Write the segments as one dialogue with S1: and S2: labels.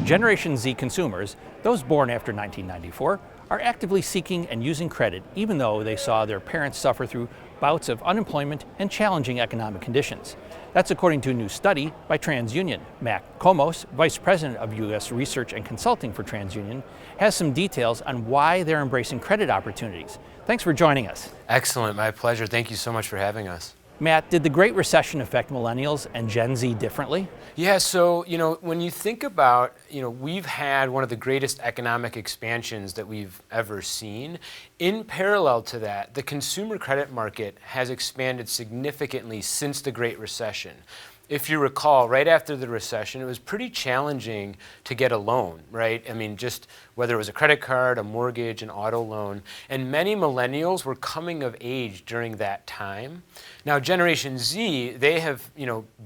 S1: Generation Z consumers, those born after 1994, are actively seeking and using credit even though they saw their parents suffer through bouts of unemployment and challenging economic conditions. That's according to a new study by TransUnion. Komos, Vice President of U.S. Research and Consulting for TransUnion, has some details on why they're embracing credit opportunities. Thanks for joining us.
S2: Excellent, my pleasure. Thank you so much for having us.
S1: Matt, did the Great Recession affect millennials and Gen Z differently?
S2: Yeah, so, when you think about, we've had one of the greatest economic expansions that we've ever seen. In parallel to that, the consumer credit market has expanded significantly since the Great Recession. If you recall, right after the recession, it was pretty challenging to get a loan, right? I mean, just whether it was a credit card, a mortgage, an auto loan. And many millennials were coming of age during that time. Now, Generation Z, they have,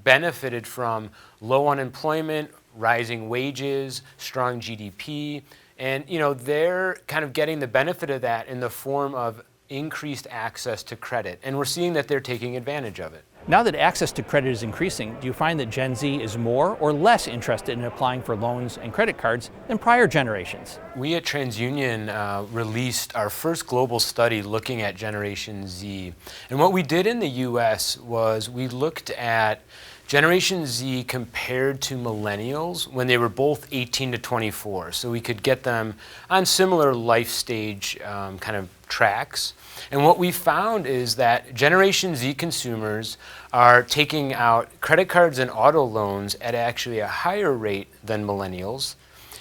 S2: benefited from low unemployment, rising wages, strong GDP. And, they're kind of getting the benefit of that in the form of increased access to credit. And we're seeing that they're taking advantage of it.
S1: Now that access to credit is increasing, do you find that Gen Z is more or less interested in applying for loans and credit cards than prior generations?
S2: We at TransUnion released our first global study looking at Generation Z. And what we did in the US was we looked at Generation Z compared to millennials when they were both 18 to 24. So we could get them on similar life stage kind of tracks. And what we found is that Generation Z consumers are taking out credit cards and auto loans at actually a higher rate than millennials.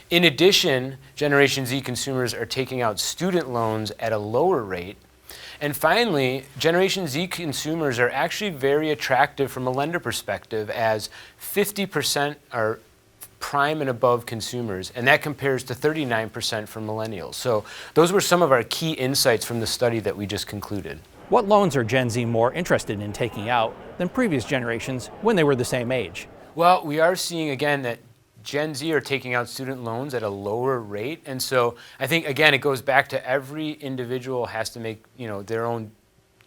S2: In addition, Generation Z consumers are taking out student loans at a lower rate. And finally, Generation Z consumers are actually very attractive from a lender perspective, as 50% are prime and above consumers, and that compares to 39% for millennials. So those were some of our key insights from the study that we just concluded.
S1: What loans are Gen Z more interested in taking out than previous generations when they were the same age?
S2: Well, we are seeing again that Gen Z are taking out student loans at a lower rate, and so I think again it goes back to every individual has to make their own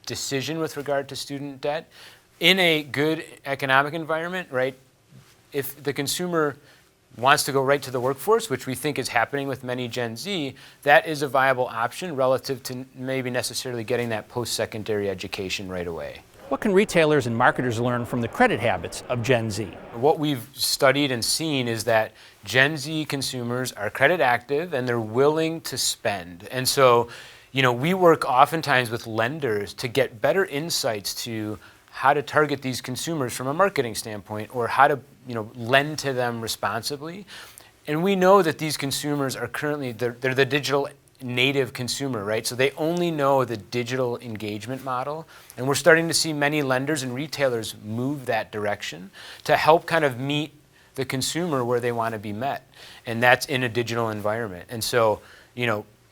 S2: decision with regard to student debt. In a good economic environment, right? If the consumer wants to go right to the workforce, which we think is happening with many Gen Z, that is a viable option relative to maybe necessarily getting that post-secondary education right away.
S1: What can retailers and marketers learn from the credit habits of Gen Z?
S2: What we've studied and seen is that Gen Z consumers are credit active and they're willing to spend. And so, we work oftentimes with lenders to get better insights to how to target these consumers from a marketing standpoint, or how to lend to them responsibly. And we know that these consumers are currently, they're the digital native consumer, right? So they only know the digital engagement model. And we're starting to see many lenders and retailers move that direction to help kind of meet the consumer where they want to be met. And that's in a digital environment. And so,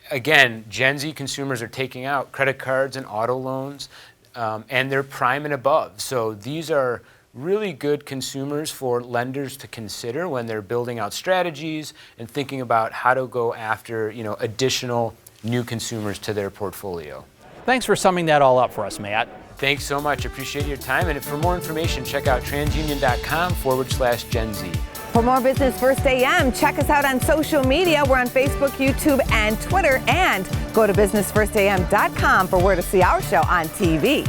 S2: again, Gen Z consumers are taking out credit cards and auto loans, and they're prime and above. So these are really good consumers for lenders to consider when they're building out strategies and thinking about how to go after additional new consumers to their portfolio.
S1: Thanks for summing that all up for us, Matt.
S2: Thanks so much. Appreciate your time. And for more information, check out transunion.com/Gen Z.
S3: For more Business First AM, check us out on social media. We're on Facebook, YouTube, and Twitter. And go to businessfirstam.com for where to see our show on TV.